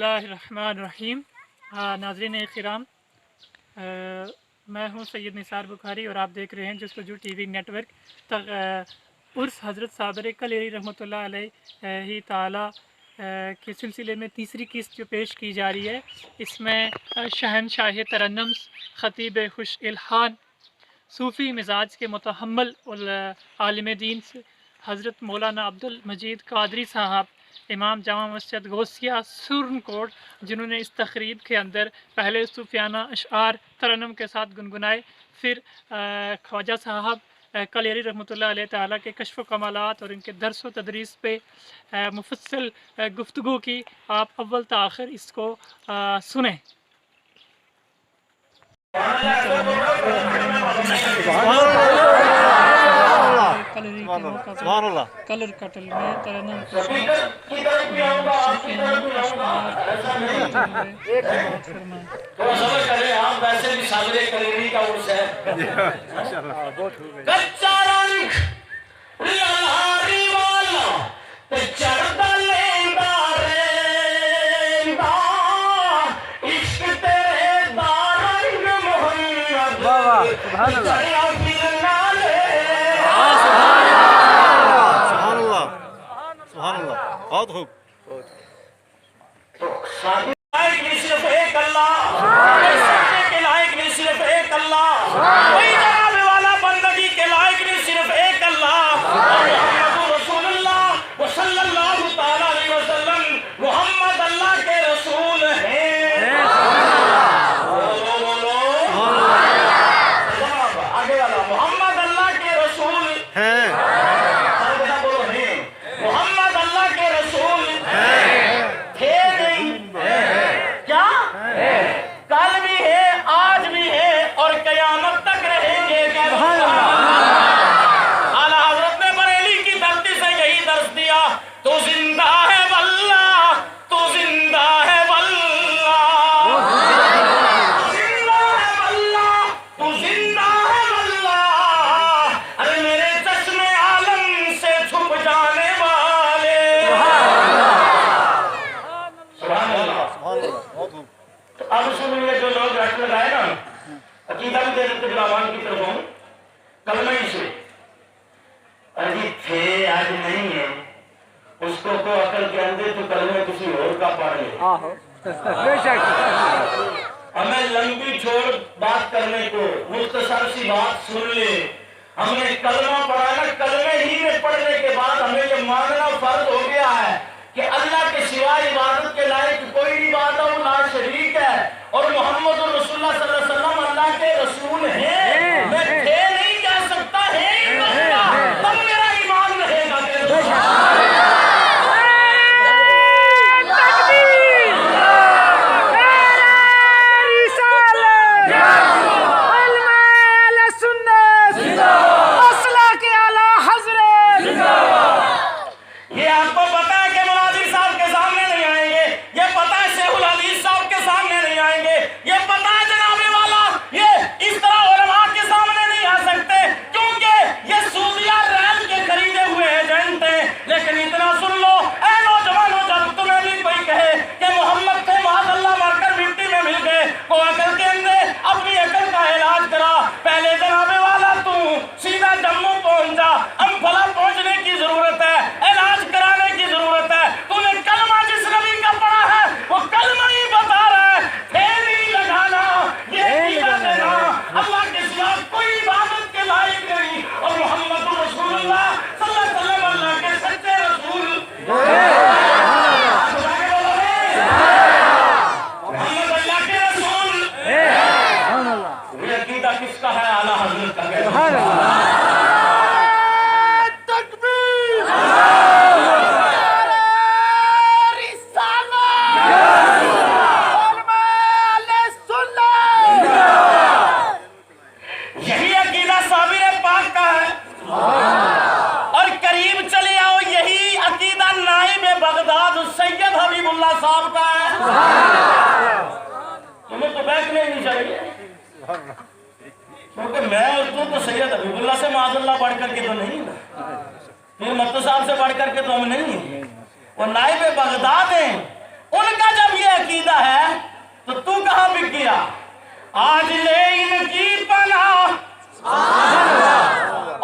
बिस्मिल्लाहिर्रहमानिर्रहीम। नाज़रीन किराम, मैं हूँ सैयद निसार बुखारी और आप देख रहे हैं जस्तजू टीवी नेटवर्क। उर्स हज़रत साबर कलेरी रहमतुल्लाह अलैहि ताला के सिलसिले में तीसरी किस्त जो पेश की जा रही है, इसमें शहनशाह तरन्नुम ख़तीब खुश इल्हान सूफ़ी मिजाज के मुतहम्मल और आलिम दीन हज़रत मौलाना अब्दुल मजीद कादरी साहब इमाम जामा मस्जिद गौसिया सुरनकोट, जिन्होंने इस तकरीब के अंदर पहले सूफियाना अशआर तरन्नुम के साथ गुनगुनाए, फिर ख्वाजा साहब कलेरी रहमतुल्लाह अलैहि ताला के कश्फ़ कमालात और इनके दर्स व तदरीस पे मुफस्सल गुफ्तगू की। आप अव्वल ता आखिर इसको सुने। कलर कटल में तरन्नुम वैसे भी साबरे कलेरी का उर्स है। कच्चा रंग ललहारी वाला ते चढ़दा लेंदा रेंदा, इश्क तेरे दा रंग मोहम्मद सुभान अल्लाह बहुत खूब। सिर्फ एक अल्लाह के लायक नहीं, सिर्फ एक अल्लाह, कोई जनाब वाला बंदगी के लायक नहीं, सिर्फ एक अल्लाह। मुहम्मद रसूलुल्लाह सल्लल्लाहु तआला अलैहि वसल्लम मुहम्मद अल्लाह के रसूल हैं। आगे वाला मोहम्मद अल्लाह के रसूल हैं। तो जिंदा है वल्लाह, तो जिंदा है वल्लाह, जिंदा है वल्लाह, तो जिंदा है वल्लाह। अरे मेरे चश्मे आलम से छुप जाने वाले, सुभान अल्लाह। अब सुनिए, जो लोग रट लगाए ना, अकीदा भी देते गुलामान की तरफ हूँ, कलमा ही से अजी थे आज नहीं है, उसको को अकल के अंदर तो कलमे किसी और का पढ़ ले। हमें लंबी छोड़ बात करने को, मुख्तसर सी बात सुन ले। हमने कलमा पढ़ा ना, कलमे ही में पढ़ने के बाद हमें ये मानना फर्ज हो गया है कि अल्लाह के सिवाय इबादत के लायक कोई इबादत ना शरीक है, और मोहम्मद रसूलुल्लाह सल्लल्लाहु अलैहि वसल्लम अल्लाह के रसूल हैं। मैं थे नहीं कह सकता है, तब मेरा ईमान रहेगा। किसका है? आला हज़रत का है। सुभान अल्लाह। यही अकीदा साबिर पाक का है। और करीब चले आओ, यही अकीदा नाइब बगदाद सैयद हबीबुल्लाह साहब का है। तुम्हें तो बैठने नहीं चाहिए, क्योंकि मैं उसको तो सैयद हबीबुल्लाह से माज़अल्लाह बढ़ करके तो नहीं, फिर मत्तो साहब से बढ़ करके तो हम नहीं, वो नाइब बगदाद हैं। उनका जब ये अकीदा है तो तू कहां बिक गया? आज ले इनकी पनाह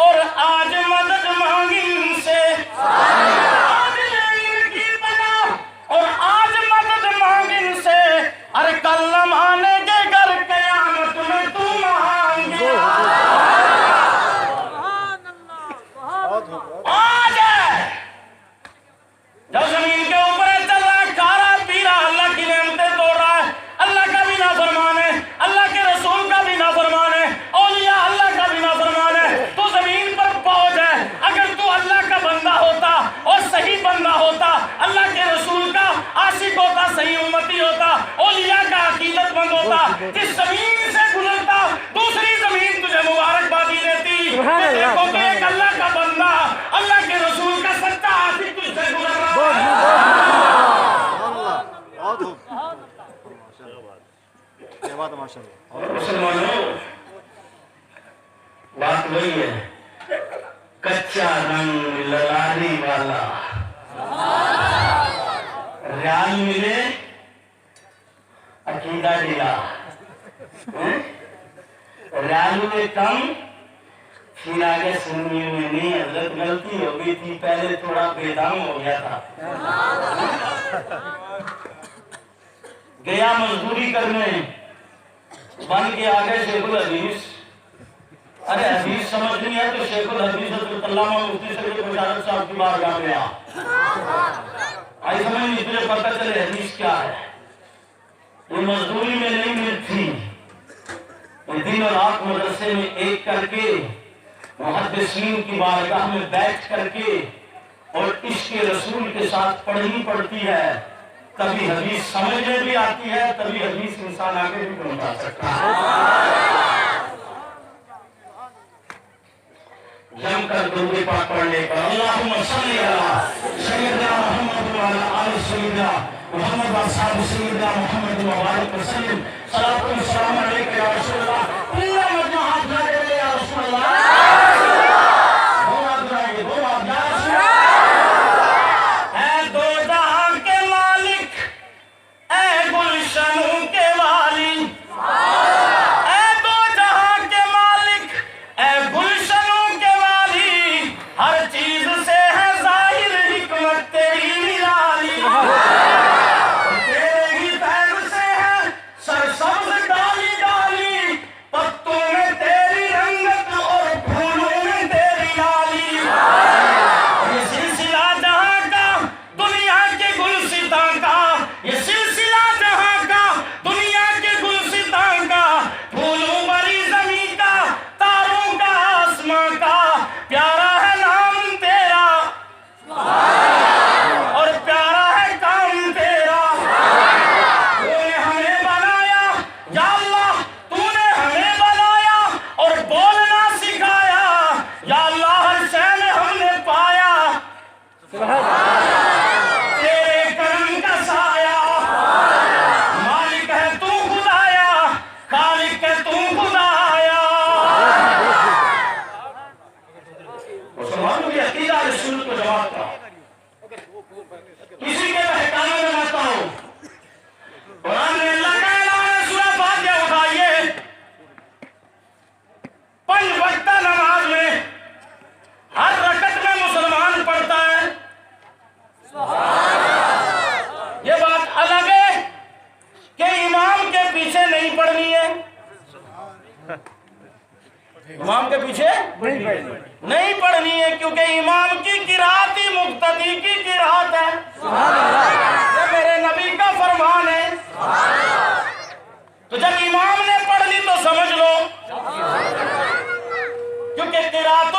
और आज मदद मांगी इनसे, आज ले इनकी पनाह और आज मदद मांगी इनसे, अरे कल न मानेंगे घर कयामत में तू मांगे। आज जब जमीन के ऊपर चल रहा है खारा पीरा, अल्लाह की नेमतें तोड़ रहा है, अल्लाह का भी नाफरमान है, अल्लाह के रसूल का भी नाफरमान है, औलिया अल्लाह का भी नाफरमान है, तो जमीन पर पहुंच है। अगर तू अल्लाह का बंदा होता और सही बंदा होता, अल्लाह के रसूल का आशिक होता, सही उम्मती होता, औलिया का अकीदतमंद होता, जिस जमीन से गुजरता दूसरी जमीन तुझे मुबारकबादी देती। देखो कि एक अल्लाह का बंदा, अल्लाह के रसूल का सच्चा आशिक तुझसे गुजर रहा है। मुसलमानों, बात वही है, कच्चा रंग ललारी वाला, रियाल मिले अकीदा ढीला, रियाल में कम फिर आगे सुन्नी में नहीं। हजरत गलती हो गई थी, पहले थोड़ा बेदाम हो गया था। गया मजदूरी करने, बन के आगे शेखुल हदीस। अरे हदीस समझ नहीं है तो शेखुल हदीस अल्लामा मुफ्ती सैयद मुशारफ साहब की बारगाह में आ। आई समझ नहीं, तुझे पता चले हदीस क्या है। ये मजदूरी में नहीं मिलती, ये दिन और रात मदरसे में एक करके मुहद्दिसीन की बारगाह में बैठ करके और इसके रसूल के साथ पढ़नी पड़ती है, तभी हदीस समझ में भी आती है, तभी हदीस इंसान आगे भी पहुंचा सकता है। जमकर दुरूद पाक पढ़ने पर अल्लाहुम्मा सल्ली अला सय्यिदना मुहम्मद व अला आलि सय्यिदना मुहम्मद व असहाब सय्यिदना मुहम्मद व बारिक वसल्लम। सलातु व सलाम अलैका या रसूलल्लाह। पूरा मजमा हाथ लगा के या रसूलल्लाह। इमाम के पीछे नहीं पढ़नी है, क्योंकि इमाम की किरात ही मुक्तदी की किरात है। ये मेरे नबी का फरमान है। तो जब इमाम ने पढ़ ली तो समझ लो, क्योंकि किरात